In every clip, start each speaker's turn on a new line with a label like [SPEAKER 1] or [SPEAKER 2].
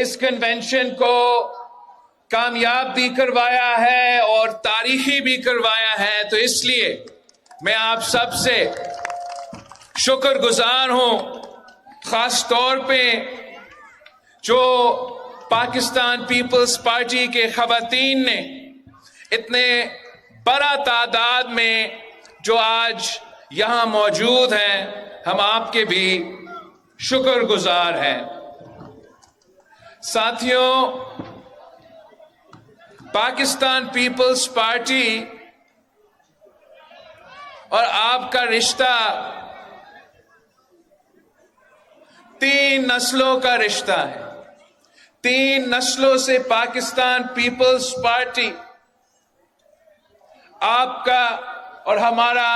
[SPEAKER 1] اس convention کو کامیاب بھی کروایا ہے اور تاریخی بھی کروایا ہے. تو اس لیے میں آپ سب سے شکر گزار ہوں، خاص طور پہ جو پاکستان پیپلز پارٹی کے خواتین نے اتنے بڑا تعداد میں جو آج یہاں موجود ہیں، ہم آپ کے بھی شکر گزار ہیں. ساتھیوں، پاکستان پیپلز پارٹی اور آپ کا رشتہ 3 نسلوں کا رشتہ ہے. 3 نسلوں سے پاکستان پیپلز پارٹی آپ کا اور ہمارا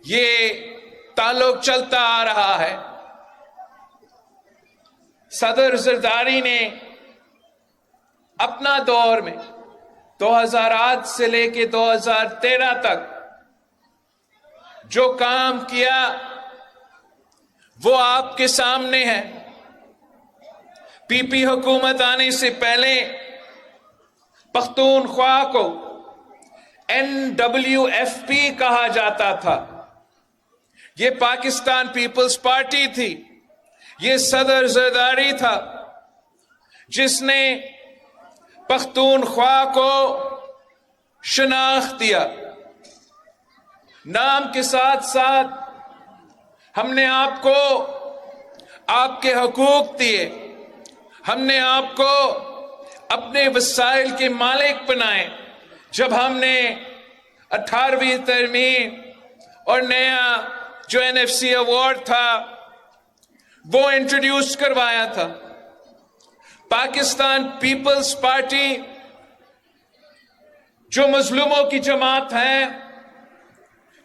[SPEAKER 1] یہ تعلق چلتا آ رہا ہے. صدر زرداری نے اپنا دور میں 2008 سے لے کے 2013 تک جو کام کیا وہ آپ کے سامنے ہے. پی پی حکومت آنے سے پہلے پختونخوا کو NWFP کہا جاتا تھا. یہ پاکستان پیپلز پارٹی تھی، یہ صدر زرداری تھا جس نے پختونخوا کو شناخت دیا. نام کے ساتھ ساتھ ہم نے آپ کو آپ کے حقوق دیے، ہم نے آپ کو اپنے وسائل کے مالک بنائے. جب ہم نے 18ویں ترمیم اور نیا جو NFC ایوارڈ تھا وہ انٹروڈیوس کروایا تھا. پاکستان پیپلز پارٹی جو مظلوموں کی جماعت ہے،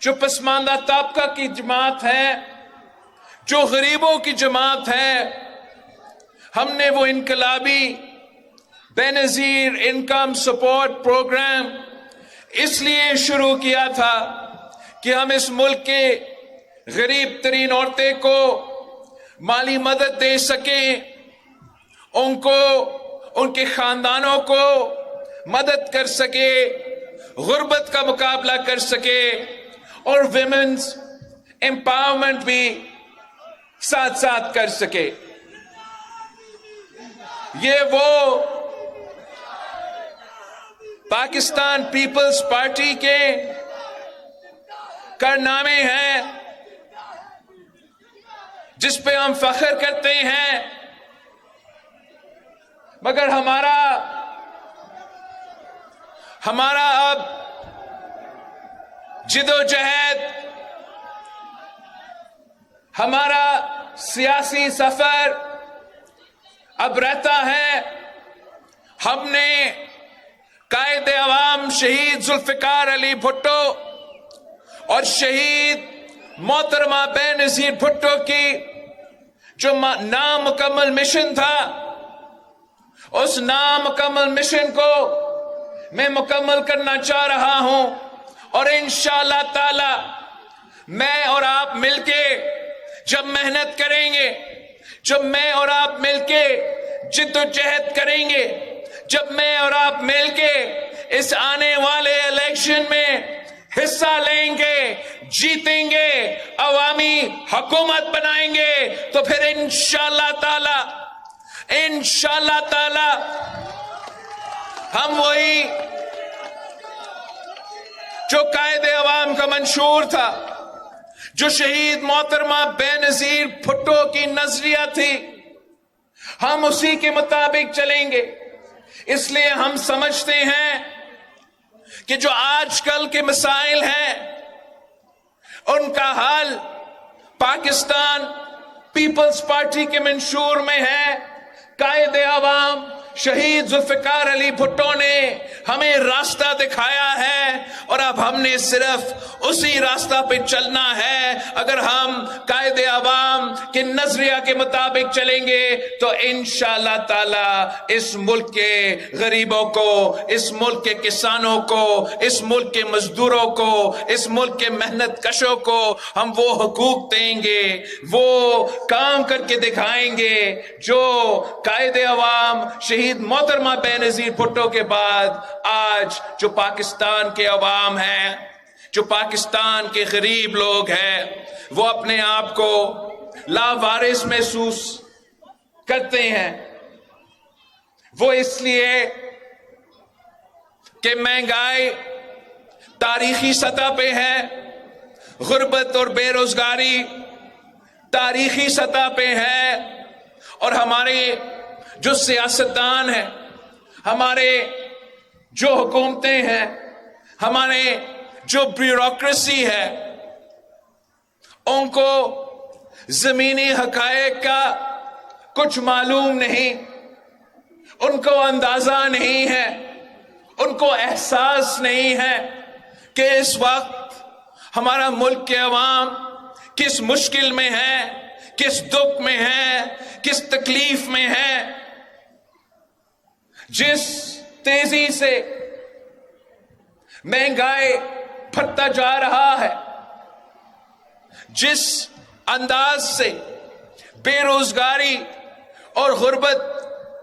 [SPEAKER 1] جو پسماندہ طبقہ کی جماعت ہے، جو غریبوں کی جماعت ہے، ہم نے وہ انقلابی بے نظیر انکم سپورٹ پروگرام اس لیے شروع کیا تھا کہ ہم اس ملک کے غریب ترین عورتیں کو مالی مدد دے سکیں، ان کو، ان کے خاندانوں کو مدد کر سکے، غربت کا مقابلہ کر سکے اور ویمنز امپاورمنٹ بھی ساتھ ساتھ کر سکے. یہ وہ پاکستان پیپلز پارٹی کے کارنامے ہیں جس پہ ہم فخر کرتے ہیں. مگر ہمارا اب جدوجہد، ہمارا سیاسی سفر اب رہتا ہے. ہم نے قائد عوام شہید ذوالفقار علی بھٹو اور شہید محترمہ بے نظیر بھٹو کی جو نامکمل مشن تھا، اس نامکمل مشن کو میں مکمل کرنا چاہ رہا ہوں. اور انشاءاللہ تعالی میں اور آپ مل کے جب محنت کریں گے، جب میں اور آپ مل کے جد و جہد کریں گے، جب میں اور آپ مل کے اس آنے والے الیکشن میں حصہ لیں گے، جیتیں گے، عوامی حکومت بنائیں گے، تو پھر انشاءاللہ تعالی ہم وہی جو قائد عوام کا منشور تھا، جو شہید محترمہ بے نظیر بھٹو کی نظریہ تھی، ہم اسی کے مطابق چلیں گے. اس لیے ہم سمجھتے ہیں کہ جو آج کل کے مسائل ہیں ان کا حل پاکستان پیپلز پارٹی کے منشور میں ہے. قائد عوام شہید ذوالفقار علی بھٹو نے ہمیں راستہ دکھایا ہے اور اب ہم نے صرف اسی راستہ پہ چلنا ہے. اگر ہم قائد عوام کے نظریہ کے مطابق چلیں گے تو انشاءاللہ تعالی اس ملک کے غریبوں کو، اس ملک کے کسانوں کو، اس ملک کے مزدوروں کو، اس ملک کے محنت کشوں کو ہم وہ حقوق دیں گے، وہ کام کر کے دکھائیں گے جو قائد عوام شہید محترمہ بے نظیر بھٹو کے بعد آج جو پاکستان کے عوام ہیں، جو پاکستان کے غریب لوگ ہیں، وہ اپنے آپ کو لاوارث محسوس کرتے ہیں. وہ اس لیے کہ مہنگائی تاریخی سطح پہ ہے، غربت اور بے روزگاری تاریخی سطح پہ ہے، اور ہمارے جو سیاستدان ہیں، ہمارے جو حکومتیں ہیں، ہمارے جو بیوروکریسی ہے، ان کو زمینی حقائق کا کچھ معلوم نہیں، ان کو اندازہ نہیں ہے، ان کو احساس نہیں ہے کہ اس وقت ہمارا ملک کے عوام کس مشکل میں ہے، کس دکھ میں ہے، کس تکلیف میں ہے. جس تیزی سے مہنگائی بڑھتا جا رہا ہے، جس انداز سے بے روزگاری اور غربت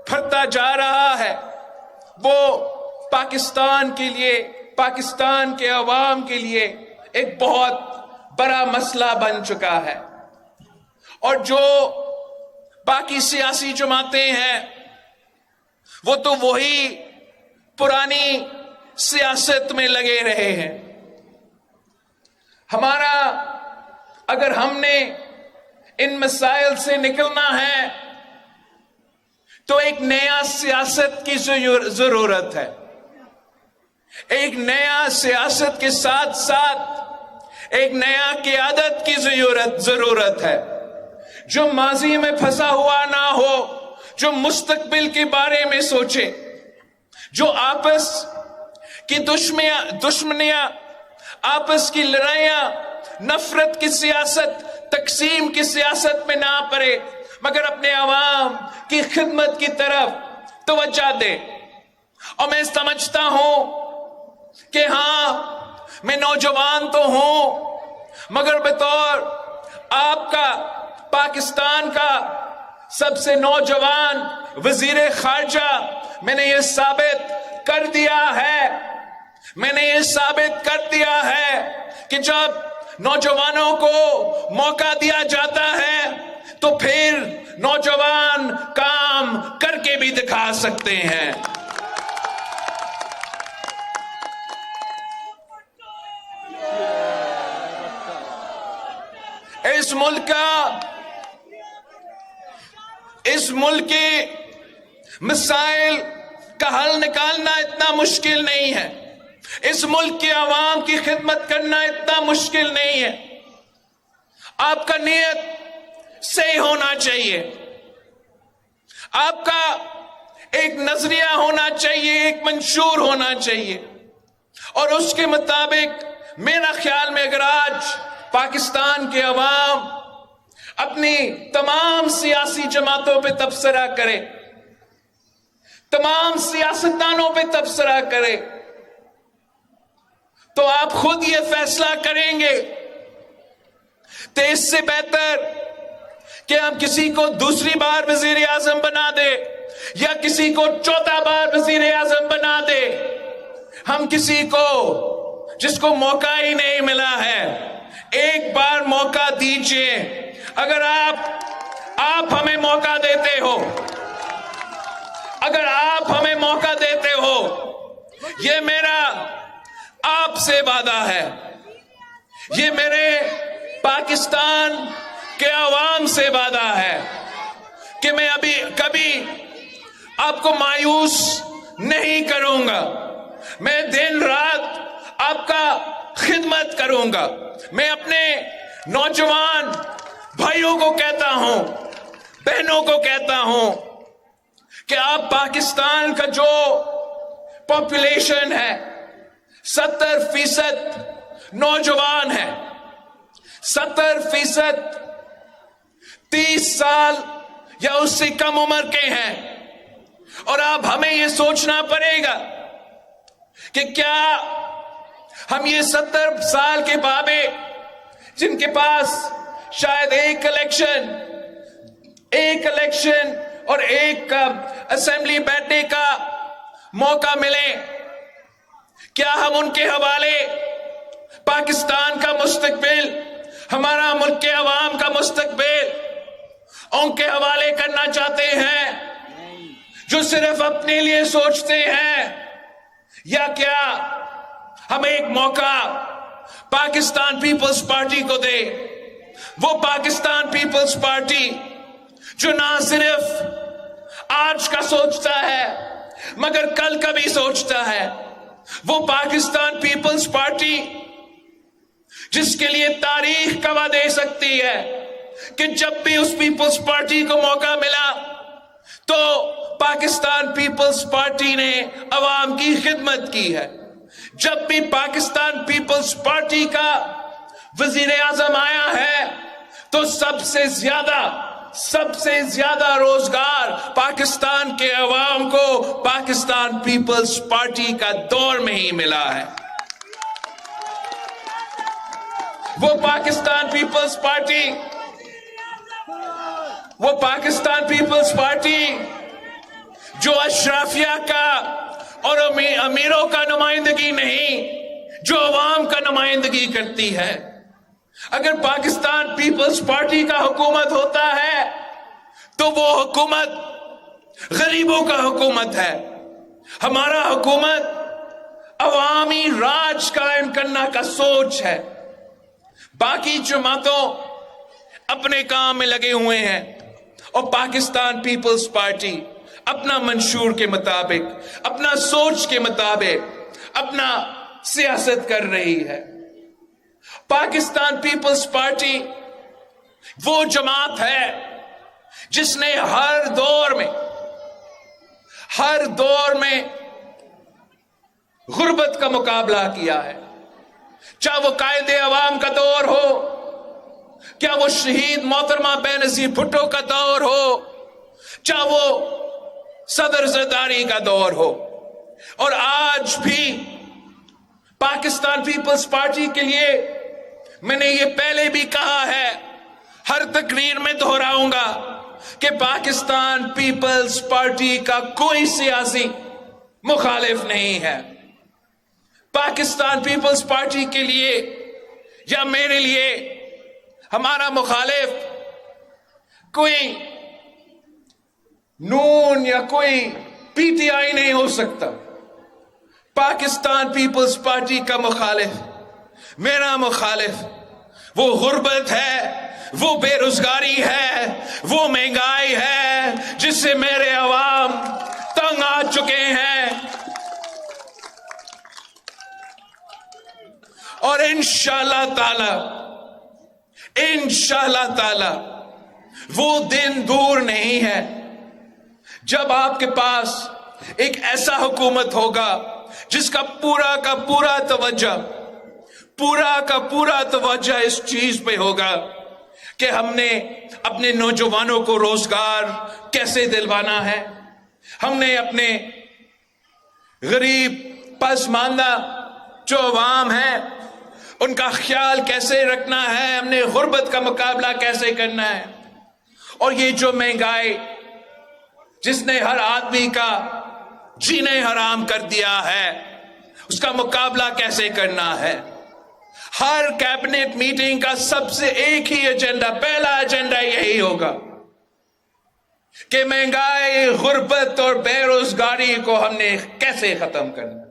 [SPEAKER 1] بڑھتا جا رہا ہے، وہ پاکستان کے لیے، پاکستان کے عوام کے لیے ایک بہت بڑا مسئلہ بن چکا ہے. اور جو باقی سیاسی جماعتیں ہیں وہ تو وہی پرانی سیاست میں لگے رہے ہیں. ہمارا اگر ہم نے ان مسائل سے نکلنا ہے تو ایک نیا سیاست کی ضرورت ہے. ایک نیا سیاست کے ساتھ ساتھ ایک نیا قیادت کی ضرورت ہے جو ماضی میں پھنسا ہوا نہ ہو، جو مستقبل کے بارے میں سوچے، جو آپس کی دشمنیاں، آپس کی لڑائیاں، نفرت کی سیاست، تقسیم کی سیاست میں نہ پڑے، مگر اپنے عوام کی خدمت کی طرف توجہ دے. اور میں سمجھتا ہوں کہ ہاں، میں نوجوان تو ہوں، مگر بطور آپ کا، پاکستان کا سب سے نوجوان وزیر خارجہ، میں نے یہ ثابت کر دیا ہے، میں نے یہ ثابت کر دیا ہے کہ جب نوجوانوں کو موقع دیا جاتا ہے تو پھر نوجوان کام کر کے بھی دکھا سکتے ہیں. اس ملک کے مسائل کا حل نکالنا اتنا مشکل نہیں ہے، اس ملک کے عوام کی خدمت کرنا اتنا مشکل نہیں ہے. آپ کا نیت صحیح ہونا چاہیے، آپ کا ایک نظریہ ہونا چاہیے، ایک منشور ہونا چاہیے، اور اس کے مطابق میرا خیال میں اگر آج پاکستان کے عوام اپنی تمام سیاسی جماعتوں پہ تبصرہ کرے، تمام سیاستدانوں پہ تبصرہ کرے، تو آپ خود یہ فیصلہ کریں گے تو اس سے بہتر کہ ہم کسی کو دوسری بار وزیر اعظم بنا دے یا کسی کو چوتھا بار وزیر اعظم بنا دے، ہم کسی کو جس کو موقع ہی نہیں ملا ہے ایک بار موقع دیجئے. اگر آپ ہمیں موقع دیتے ہو، اگر آپ ہمیں موقع دیتے ہو، یہ میرا آپ سے وعدہ ہے، یہ میرے پاکستان کے عوام سے وعدہ ہے کہ میں کبھی آپ کو مایوس نہیں کروں گا. میں دن رات آپ کا خدمت کروں گا. میں اپنے نوجوان بھائیوں کو کہتا ہوں، بہنوں کو کہتا ہوں کہ اب پاکستان کا جو پاپولیشن ہے 70% نوجوان ہے، 70% 30 سال یا اس سے کم عمر کے ہیں، اور اب ہمیں یہ سوچنا پڑے گا کہ کیا ہم یہ 70 سال کے بابے جن کے پاس شاید ایک الیکشن اور ایک اسمبلی بیٹھنے کا موقع ملے، کیا ہم ان کے حوالے پاکستان کا مستقبل، ہمارا ملک کے عوام کا مستقبل ان کے حوالے کرنا چاہتے ہیں جو صرف اپنے لیے سوچتے ہیں؟ یا کیا ہم ایک موقع پاکستان پیپلز پارٹی کو دے، وہ پاکستان پیپلز پارٹی جو نہ صرف آج کا سوچتا ہے مگر کل کا بھی سوچتا ہے، وہ پاکستان پیپلز پارٹی جس کے لیے تاریخ گواہ دے سکتی ہے کہ جب بھی اس پیپلز پارٹی کو موقع ملا تو پاکستان پیپلز پارٹی نے عوام کی خدمت کی ہے، جب بھی پاکستان پیپلز پارٹی کا وزیر اعظم آیا ہے تو سب سے زیادہ روزگار پاکستان کے عوام کو پاکستان پیپلز پارٹی کا دور میں ہی ملا ہے۔ وہ پاکستان پیپلز پارٹی جو اشرافیہ کا اور امیروں کا نمائندگی نہیں، جو عوام کا نمائندگی کرتی ہے۔ اگر پاکستان پیپلز پارٹی کا حکومت ہوتا ہے تو وہ حکومت غریبوں کا حکومت ہے، ہمارا حکومت عوامی راج قائم کرنے کا سوچ ہے۔ باقی جماعتوں اپنے کام میں لگے ہوئے ہیں اور پاکستان پیپلز پارٹی اپنا منشور کے مطابق، اپنا سوچ کے مطابق اپنا سیاست کر رہی ہے۔ پاکستان پیپلز پارٹی وہ جماعت ہے جس نے ہر دور میں غربت کا مقابلہ کیا ہے، چاہے وہ قائد عوام کا دور ہو، کیا وہ شہید محترمہ بینظیر بھٹو کا دور ہو، چاہے وہ صدر زرداری کا دور ہو، اور آج بھی پاکستان پیپلز پارٹی کے لیے میں نے یہ پہلے بھی کہا ہے، ہر تقریر میں دہراؤں گا کہ پاکستان پیپلز پارٹی کا کوئی سیاسی مخالف نہیں ہے۔ پاکستان پیپلز پارٹی کے لیے یا میرے لیے ہمارا مخالف کوئی نون یا کوئی پی ٹی آئی نہیں ہو سکتا۔ پاکستان پیپلز پارٹی کا مخالف، میرا مخالف، وہ غربت ہے، وہ بے روزگاری ہے، وہ مہنگائی ہے جس سے میرے عوام تنگ آ چکے ہیں، اور انشاءاللہ تعالی وہ دن دور نہیں ہے جب آپ کے پاس ایک ایسا حکومت ہوگا جس کا پورا کا پورا توجہ اس چیز پہ ہوگا کہ ہم نے اپنے نوجوانوں کو روزگار کیسے دلوانا ہے، ہم نے اپنے غریب پسماندہ جو عوام ہیں ان کا خیال کیسے رکھنا ہے، ہم نے غربت کا مقابلہ کیسے کرنا ہے، اور یہ جو مہنگائی جس نے ہر آدمی کا جینے حرام کر دیا ہے اس کا مقابلہ کیسے کرنا ہے۔ ہر کیبنٹ میٹنگ کا سب سے ایک ہی ایجنڈا، پہلا ایجنڈا یہی ہوگا کہ مہنگائی، غربت اور بے روزگاری کو ہم نے کیسے ختم کرنا۔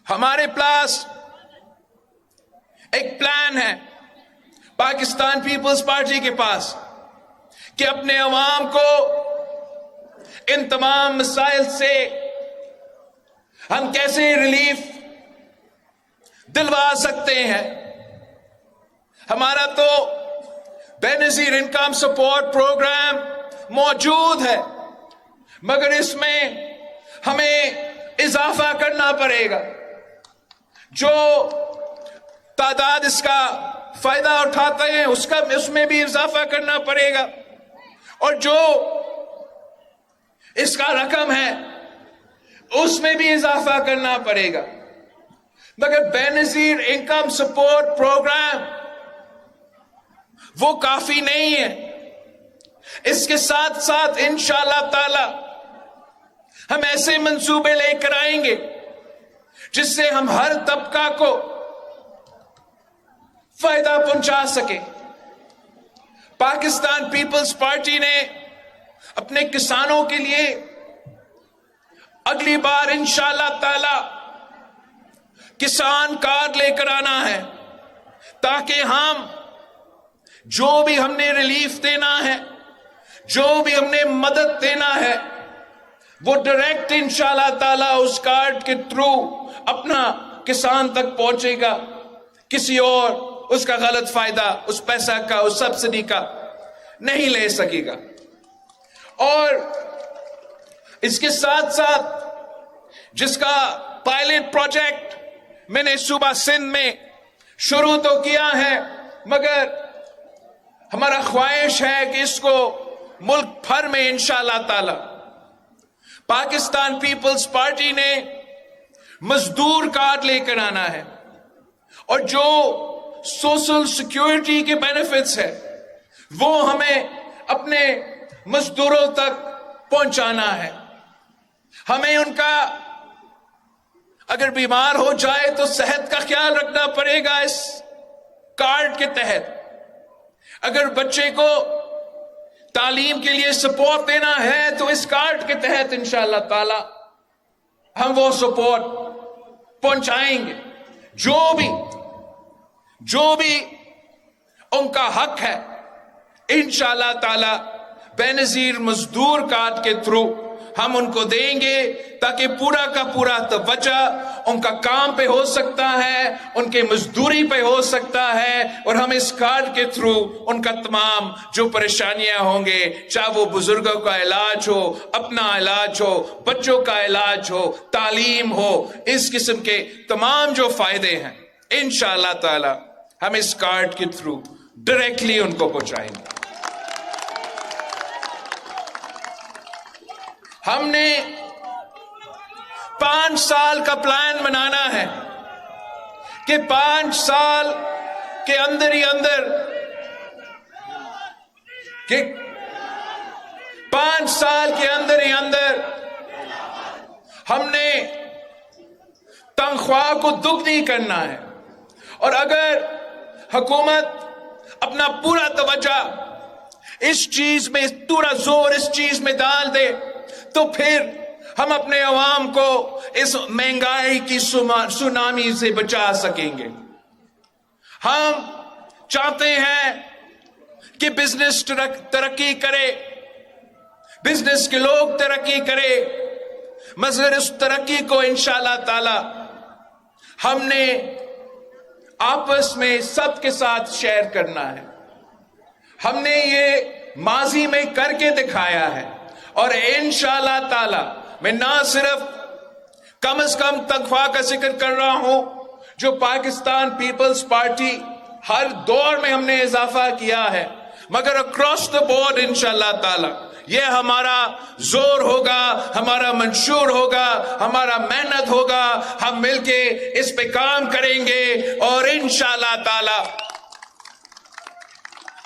[SPEAKER 1] ہمارے پاس ایک پلان ہے پاکستان پیپلز پارٹی کے پاس کہ اپنے عوام کو ان تمام مسائل سے ہم کیسے ریلیف دلوا سکتے ہیں؟ ہمارا تو بے نظیر انکم سپورٹ پروگرام موجود ہے، مگر اس میں ہمیں اضافہ کرنا پڑے گا. جو تعداد اس کا فائدہ اٹھاتے ہیں اس میں بھی اضافہ کرنا پڑے گا، اور جو اس کا رقم ہے اس میں بھی اضافہ کرنا پڑے گا. مگر بے نظیر انکم سپورٹ پروگرام وہ کافی نہیں ہے. اس کے ساتھ ساتھ انشاءاللہ تعالی ہم ایسے منصوبے لے کر آئیں گے جس سے ہم ہر طبقہ کو فائدہ پہنچا سکے. پاکستان پیپلز پارٹی نے اپنے کسانوں کے لیے اگلی بار انشاءاللہ تعالی کسان کارڈ لے کر آنا ہے، تاکہ ہم جو بھی ہم نے ریلیف دینا ہے، جو بھی ہم نے مدد دینا ہے، وہ ڈائریکٹ انشاءاللہ تعالی اس کارڈ کے تھرو اپنا کسان تک پہنچے گا. کسی اور اس کا غلط فائدہ، اس پیسہ کا، اس سبسڈی کا نہیں لے سکے گا. اور اس کے ساتھ ساتھ جس کا پائلٹ پروجیکٹ میں نے صوبہ سندھ میں شروع تو کیا ہے، مگر ہمارا خواہش ہے کہ اس کو ملک بھر میں انشاءاللہ تعالی پاکستان پیپلز پارٹی نے مزدور کارڈ لے کر آنا ہے، اور جو سوشل سیکیورٹی کے بینیفٹس ہے وہ ہمیں اپنے مزدوروں تک پہنچانا ہے. ہمیں ان کا اگر بیمار ہو جائے تو صحت کا خیال رکھنا پڑے گا اس کارڈ کے تحت. اگر بچے کو تعلیم کے لیے سپورٹ دینا ہے تو اس کارڈ کے تحت انشاءاللہ تعالی ہم وہ سپورٹ پہنچائیں گے. جو بھی ان کا حق ہے انشاءاللہ تعالی بے نظیر مزدور کارڈ کے تھرو ہم ان کو دیں گے، تاکہ پورا کا پورا توجہ ان کا کام پہ ہو سکتا ہے، ان کے مزدوری پہ ہو سکتا ہے، اور ہم اس کارڈ کے تھرو ان کا تمام جو پریشانیاں ہوں گے، چاہے وہ بزرگوں کا علاج ہو، اپنا علاج ہو، بچوں کا علاج ہو، تعلیم ہو، اس قسم کے تمام جو فائدے ہیں انشاءاللہ تعالی ہم اس کارڈ کے تھرو ڈائریکٹلی ان کو پہنچائیں گے. ہم نے 5 سال کا پلان بنانا ہے کہ 5 سال کے اندر ہی اندر کہ 5 سال کے اندر ہی اندر ہم نے تنخواہ کو دگنی کرنا ہے. اور اگر حکومت اپنا پورا توجہ اس چیز میں، پورا زور اس چیز میں ڈال دے تو پھر ہم اپنے عوام کو اس مہنگائی کی سونامی سے بچا سکیں گے. ہم چاہتے ہیں کہ بزنس ترقی کرے، بزنس کے لوگ ترقی کرے، مگر اس ترقی کو انشاءاللہ تعالی ہم نے آپس میں سب کے ساتھ شیئر کرنا ہے. ہم نے یہ ماضی میں کر کے دکھایا ہے، اور انشاءاللہ تعالی میں نہ صرف کم از کم تنخواہ کا ذکر کر رہا ہوں جو پاکستان پیپلز پارٹی ہر دور میں ہم نے اضافہ کیا ہے، مگر اکراس دا بورڈ انشاءاللہ تعالی یہ ہمارا زور ہوگا، ہمارا منشور ہوگا، ہمارا محنت ہوگا. ہم مل کے اس پہ کام کریں گے اور انشاءاللہ تعالی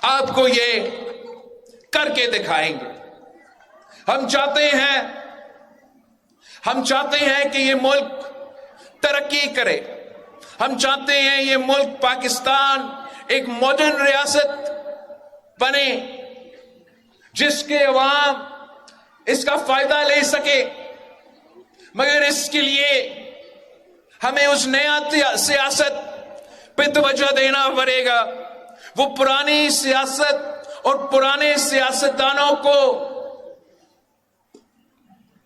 [SPEAKER 1] آپ کو یہ کر کے دکھائیں گے. ہم چاہتے ہیں کہ یہ ملک ترقی کرے. ہم چاہتے ہیں یہ ملک پاکستان ایک ماڈرن ریاست بنے جس کے عوام اس کا فائدہ لے سکے. مگر اس کے لیے ہمیں اس نیا سیاست پہ توجہ دینا پڑے گا. وہ پرانی سیاست اور پرانے سیاستدانوں کو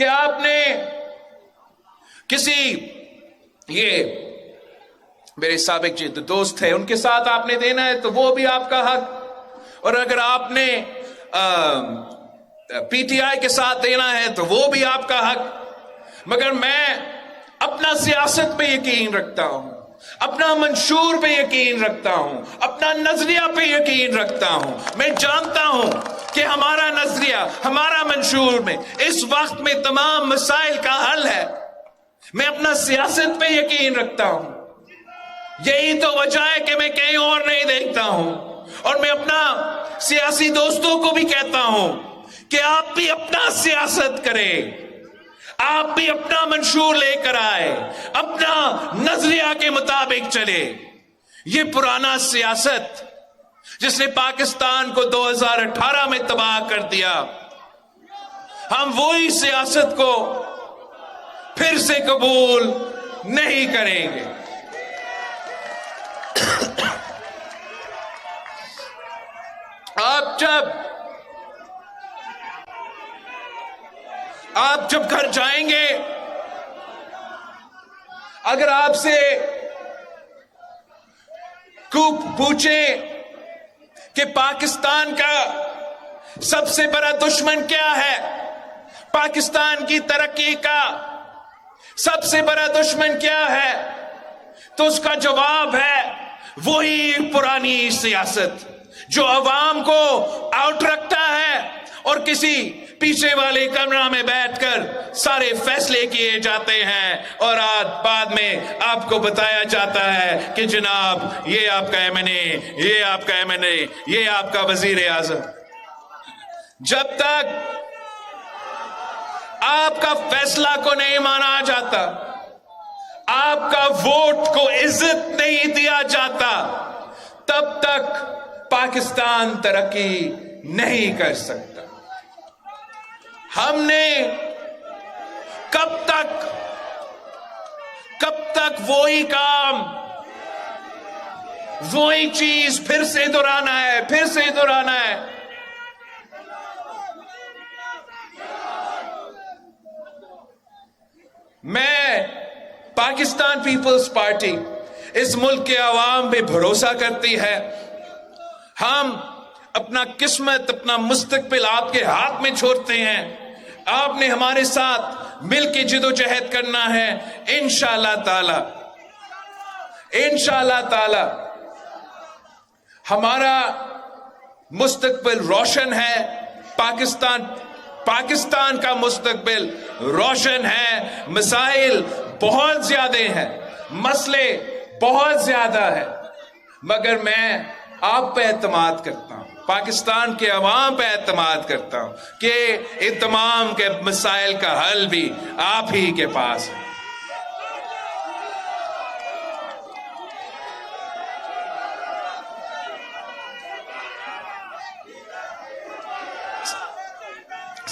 [SPEAKER 1] کہ آپ نے کسی یہ میرے سابق جی دوست تھے ان کے ساتھ آپ نے دینا ہے تو وہ بھی آپ کا حق، اور اگر آپ نے پی ٹی آئی کے ساتھ دینا ہے تو وہ بھی آپ کا حق، مگر میں اپنا سیاست پہ یقین رکھتا ہوں، اپنا منشور پہ یقین رکھتا ہوں، اپنا نظریہ پہ یقین رکھتا ہوں۔ میں جانتا ہوں کہ ہمارا نظریہ، ہمارا منشور میں اس وقت میں تمام مسائل کا حل ہے۔ میں اپنا سیاست پہ یقین رکھتا ہوں، یہی تو وجہ ہے کہ میں کہیں اور نہیں دیکھتا ہوں، اور میں اپنا سیاسی دوستوں کو بھی کہتا ہوں کہ آپ بھی اپنا سیاست کریں، آپ بھی اپنا منشور لے کر آئے، اپنا نظریہ کے مطابق چلے۔ یہ پرانا سیاست جس نے پاکستان کو 2018 میں تباہ کر دیا، ہم وہی سیاست کو پھر سے قبول نہیں کریں گے۔ آپ جب گھر جائیں گے، اگر آپ سے پوچھیں کہ پاکستان کا سب سے بڑا دشمن کیا ہے، پاکستان کی ترقی کا سب سے بڑا دشمن کیا ہے، تو اس کا جواب ہے وہی پرانی سیاست جو عوام کو آؤٹ رکھتا ہے اور کسی پیچھے والے کمرہ میں بیٹھ کر سارے فیصلے کیے جاتے ہیں، اور بعد میں آپ کو بتایا جاتا ہے کہ جناب یہ آپ کا ایم این اے، یہ آپ کا ایم این اے، یہ آپ کا وزیر اعظم۔ جب تک آپ کا فیصلہ کو نہیں مانا جاتا، آپ کا ووٹ کو عزت نہیں دیا جاتا، تب تک پاکستان ترقی نہیں کر سکتا۔ ہم نے کب تک وہی کام، وہی چیز پھر سے دہرانا ہے۔ میں پاکستان پیپلز پارٹی اس ملک کے عوام پہ بھروسہ کرتی ہے۔ ہم اپنا قسمت، اپنا مستقبل آپ کے ہاتھ میں چھوڑتے ہیں۔ آپ نے ہمارے ساتھ مل کے جدوجہد کرنا ہے۔ انشاءاللہ تعالی ہمارا مستقبل روشن ہے، پاکستان کا مستقبل روشن ہے۔ مسائل بہت زیادہ ہیں، مسئلے بہت زیادہ ہیں، مگر میں آپ پہ اعتماد کرتا ہوں، پاکستان کے عوام پہ اعتماد کرتا ہوں کہ ان تمام کے مسائل کا حل بھی آپ ہی کے پاس ہے۔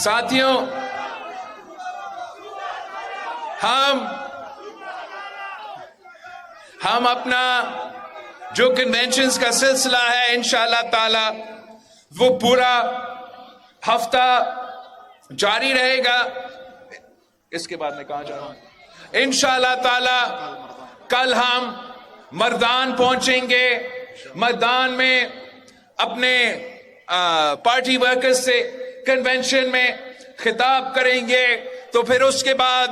[SPEAKER 1] ساتھیوں، ہم اپنا جو کنونشنز کا سلسلہ ہے انشاءاللہ تعالی وہ پورا ہفتہ جاری رہے گا۔ اس کے بعد میں کہاں جا رہا ہوں؟ انشاءاللہ تعالی کل ہم مردان پہنچیں گے۔ مردان میں اپنے پارٹی ورکرز سے کنونشن میں خطاب کریں گے، تو پھر اس کے بعد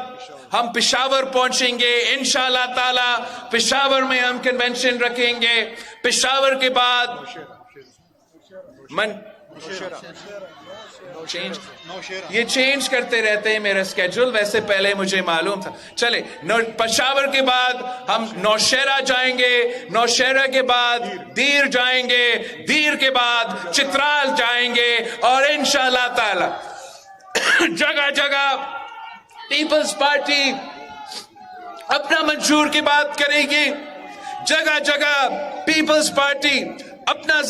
[SPEAKER 1] ہم پشاور پہنچیں گے انشاءاللہ تعالی۔ پشاور میں ہم کنونشن رکھیں گے۔ پشاور کے بعد یہ چینج کرتے رہتے ہیں میرا اسکیجول، ویسے پہلے مجھے معلوم تھا۔ چلے پشاور کے بعد ہم نوشہرہ جائیں گے، نوشہرہ کے بعد دیر جائیں گے، دیر کے بعد چترال جائیں گے، اور انشاءاللہ تعالی جگہ جگہ پیپلز پارٹی اپنا منشور کی بات کرے گی، جگہ جگہ پیپلز پارٹی اپنا